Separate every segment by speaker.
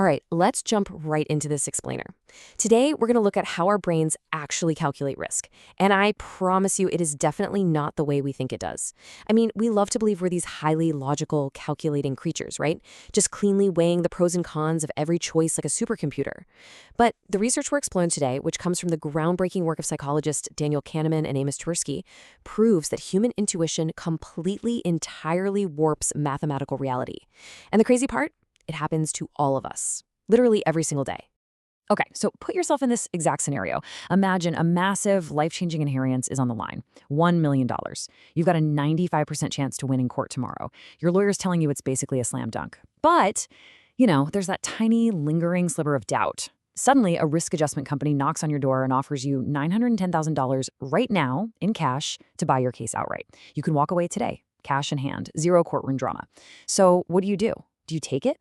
Speaker 1: All right, let's jump right into this explainer. Today, we're going to look at how our brains actually calculate risk. And I promise you, it is definitely not the way we think it does. I mean, we love to believe we're these highly logical, calculating creatures, right? Just cleanly weighing the pros and cons of every choice like a supercomputer. But the research we're exploring today, which comes from the groundbreaking work of psychologists Daniel Kahneman and Amos Tversky, proves that human intuition completely, entirely warps mathematical reality. And the crazy part? It happens to all of us, literally every single day.
Speaker 2: Okay, so put yourself in this exact scenario. Imagine a massive, life-changing inheritance is on the line. $1 million. You've got a 95% chance to win in court tomorrow. Your lawyer's telling you it's basically a slam dunk. But, there's that tiny, lingering sliver of doubt. Suddenly, a risk adjustment company knocks on your door and offers you $910,000 right now in cash to buy your case outright. You can walk away today, cash in hand, zero courtroom drama. So what do? Do you take it?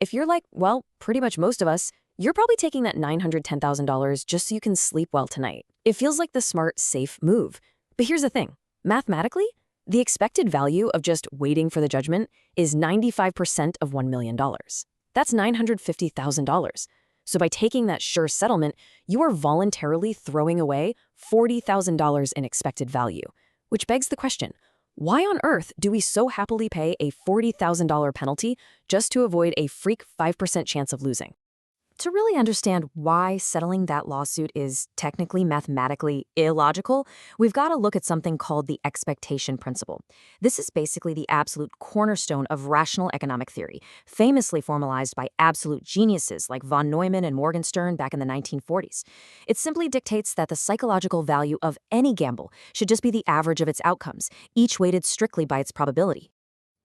Speaker 1: If you're like, well, pretty much most of us, you're probably taking that $910,000 just so you can sleep well tonight. It feels like the smart, safe move. But here's the thing. Mathematically, the expected value of just waiting for the judgment is 95% of $1 million. That's $950,000. So by taking that sure settlement, you are voluntarily throwing away $40,000 in expected value, which begs the question, why on earth do we so happily pay a $40,000 penalty just to avoid a freak 5% chance of losing? To really understand why settling that lawsuit is technically mathematically illogical, we've got to look at something called the expectation principle. This is basically the absolute cornerstone of rational economic theory, famously formalized by absolute geniuses like von Neumann and Morgenstern back in the 1940s. It simply dictates that the psychological value of any gamble should just be the average of its outcomes, each weighted strictly by its probability.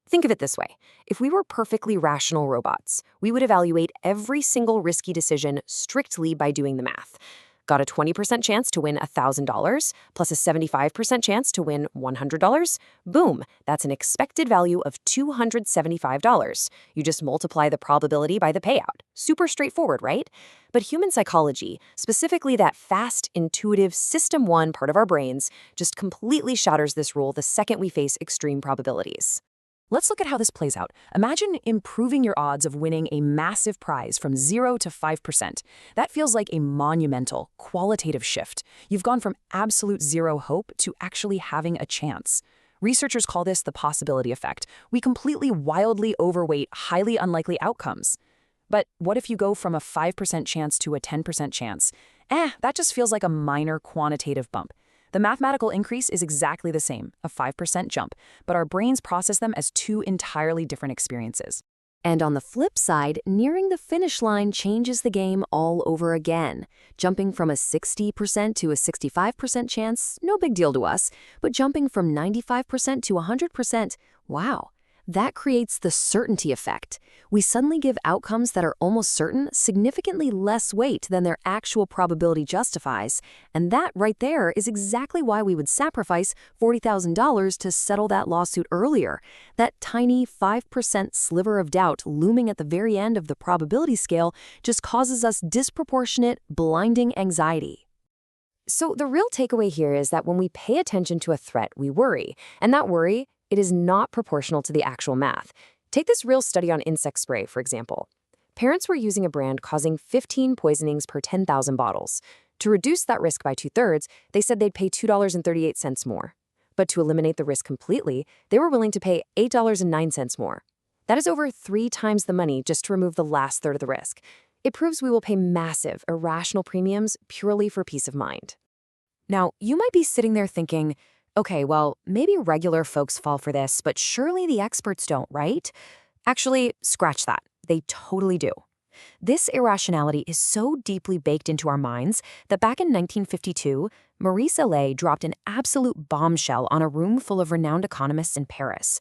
Speaker 1: Think of it this way. If we were perfectly rational robots, we would evaluate every single risky decision strictly by doing the math. Got a 20% chance to win $1,000 plus a 75% chance to win $100? Boom, that's an expected value of $275. You just multiply the probability by the payout. Super straightforward, right? But human psychology, specifically that fast, intuitive System 1 part of our brains, just completely shatters this rule the second we face extreme probabilities.
Speaker 2: Let's look at how this plays out. Imagine improving your odds of winning a massive prize from 0 to 5%. That feels like a monumental, qualitative shift. You've gone from absolute zero hope to actually having a chance. Researchers call this the possibility effect. We completely wildly overweight highly unlikely outcomes. But what if you go from a 5% chance to a 10% chance? That just feels like a minor quantitative bump. The mathematical increase is exactly the same, a 5% jump, but our brains process them as two entirely different experiences.
Speaker 1: And on the flip side, nearing the finish line changes the game all over again. Jumping from a 60% to a 65% chance, no big deal to us, but jumping from 95% to 100%, wow. That creates the certainty effect. We suddenly give outcomes that are almost certain significantly less weight than their actual probability justifies, and that right there is exactly why we would sacrifice $40,000 to settle that lawsuit earlier. That tiny 5% sliver of doubt looming at the very end of the probability scale just causes us disproportionate, blinding anxiety. So the real takeaway here is that when we pay attention to a threat, we worry, and that worry, it is not proportional to the actual math. Take this real study on insect spray, for example. Parents were using a brand causing 15 poisonings per 10,000 bottles. To reduce that risk by 2/3, they said they'd pay $2.38 more. But to eliminate the risk completely, they were willing to pay $8.09 more. That is over 3 times the money just to remove the last third of the risk. It proves we will pay massive, irrational premiums purely for peace of mind. Now, you might be sitting there thinking, okay, well, maybe regular folks fall for this, but surely the experts don't, right? Actually, scratch that. They totally do. This irrationality is so deeply baked into our minds that back in 1952, Maurice Allais dropped an absolute bombshell on a room full of renowned economists in Paris.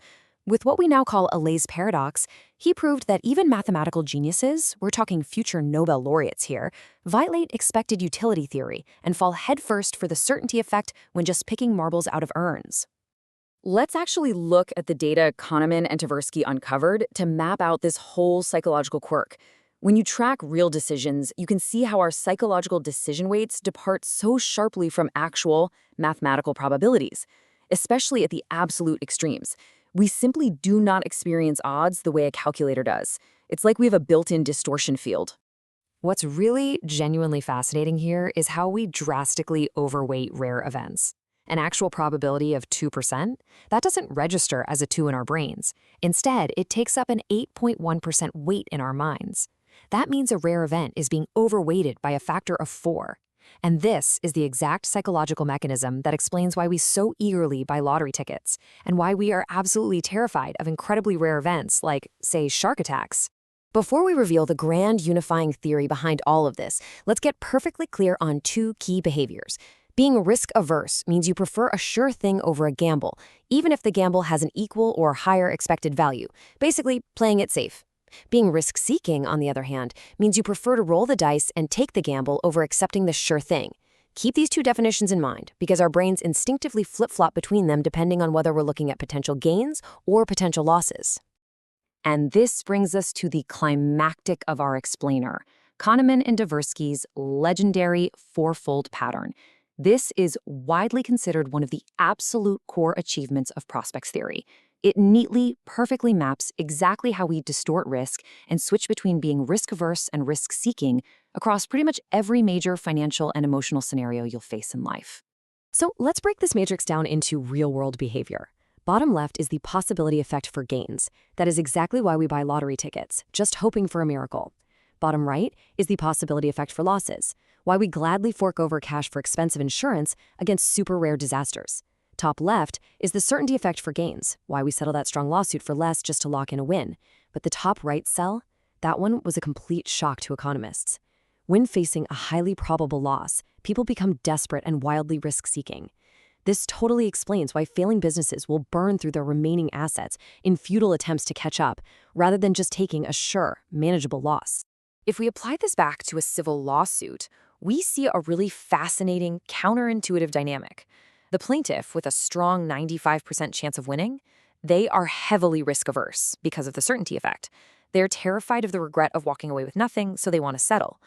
Speaker 1: With what we now call Allais' paradox, he proved that even mathematical geniuses, we're talking future Nobel laureates here, violate expected utility theory and fall headfirst for the certainty effect when just picking marbles out of urns. Let's actually look at the data Kahneman and Tversky uncovered to map out this whole psychological quirk. When you track real decisions, you can see how our psychological decision weights depart so sharply from actual mathematical probabilities, especially at the absolute extremes. We simply do not experience odds the way a calculator does.
Speaker 2: It's like we have a built-in distortion field.
Speaker 1: What's really genuinely fascinating here is how we drastically overweight rare events. An actual probability of 2%, that doesn't register as a 2 in our brains. Instead, it takes up an 8.1% weight in our minds. That means a rare event is being overweighted by a factor of 4. And this is the exact psychological mechanism that explains why we so eagerly buy lottery tickets, and why we are absolutely terrified of incredibly rare events like, say, shark attacks. Before we reveal the grand unifying theory behind all of this, let's get perfectly clear on 2 key behaviors. Being risk-averse means you prefer a sure thing over a gamble, even if the gamble has an equal or higher expected value, basically playing it safe. Being risk-seeking, on the other hand, means you prefer to roll the dice and take the gamble over accepting the sure thing. Keep these 2 definitions in mind, because our brains instinctively flip-flop between them depending on whether we're looking at potential gains or potential losses. And this brings us to the climactic of our explainer, Kahneman and Tversky's legendary fourfold pattern. This is widely considered one of the absolute core achievements of prospects theory. It neatly, perfectly maps exactly how we distort risk and switch between being risk-averse and risk-seeking across pretty much every major financial and emotional scenario you'll face in life. So let's break this matrix down into real-world behavior. Bottom left is the possibility effect for gains. That is exactly why we buy lottery tickets, just hoping for a miracle. Bottom right is the possibility effect for losses, why we gladly fork over cash for expensive insurance against super rare disasters. Top left is the certainty effect for gains, why we settle that strong lawsuit for less just to lock in a win. But the top right cell, that one was a complete shock to economists. When facing a highly probable loss, people become desperate and wildly risk-seeking. This totally explains why failing businesses will burn through their remaining assets in futile attempts to catch up, rather than just taking a sure, manageable loss. If we apply this back to a civil lawsuit, we see a really fascinating, counterintuitive dynamic. The plaintiff, with a strong 95% chance of winning, they are heavily risk-averse because of the certainty effect. They're terrified of the regret of walking away with nothing, so they want to settle.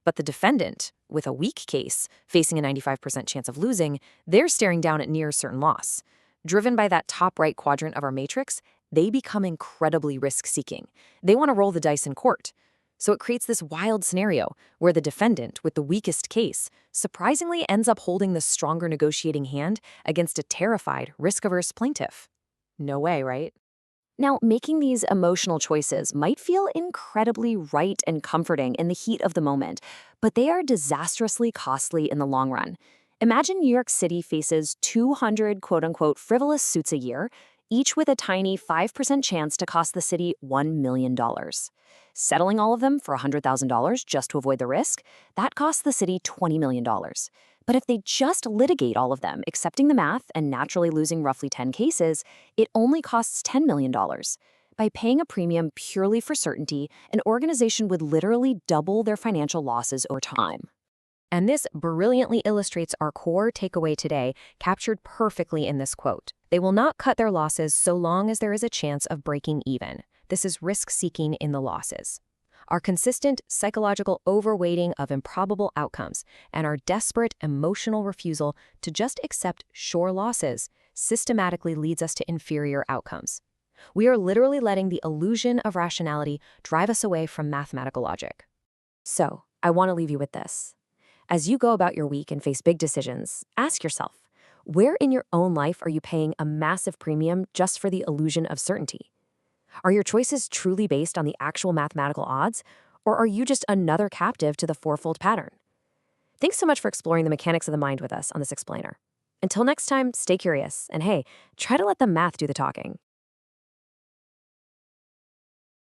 Speaker 1: But the defendant, with a weak case, facing a 95% chance of losing, they're staring down at near certain loss. Driven by that top right quadrant of our matrix, they become incredibly risk-seeking. They want to roll the dice in court. So it creates this wild scenario where the defendant, with the weakest case, surprisingly ends up holding the stronger negotiating hand against a terrified, risk-averse plaintiff. No way, right? Now, making these emotional choices might feel incredibly right and comforting in the heat of the moment, but they are disastrously costly in the long run. Imagine New York City faces 200 quote-unquote frivolous suits a year, each with a tiny 5% chance to cost the city $1 million. Settling all of them for $100,000 just to avoid the risk, that costs the city $20 million. But if they just litigate all of them, accepting the math and naturally losing roughly 10 cases, it only costs $10 million. By paying a premium purely for certainty, an organization would literally double their financial losses over time. And this brilliantly illustrates our core takeaway today, captured perfectly in this quote. They will not cut their losses so long as there is a chance of breaking even. This is risk-seeking in the losses. Our consistent psychological overweighting of improbable outcomes and our desperate emotional refusal to just accept sure losses systematically leads us to inferior outcomes. We are literally letting the illusion of rationality drive us away from mathematical logic. So, I want to leave you with this. As you go about your week and face big decisions, ask yourself, where in your own life are you paying a massive premium just for the illusion of certainty? Are your choices truly based on the actual mathematical odds, or are you just another captive to the fourfold pattern? Thanks so much for exploring the mechanics of the mind with us on this explainer. Until next time, stay curious, and hey, try to let the math do the talking.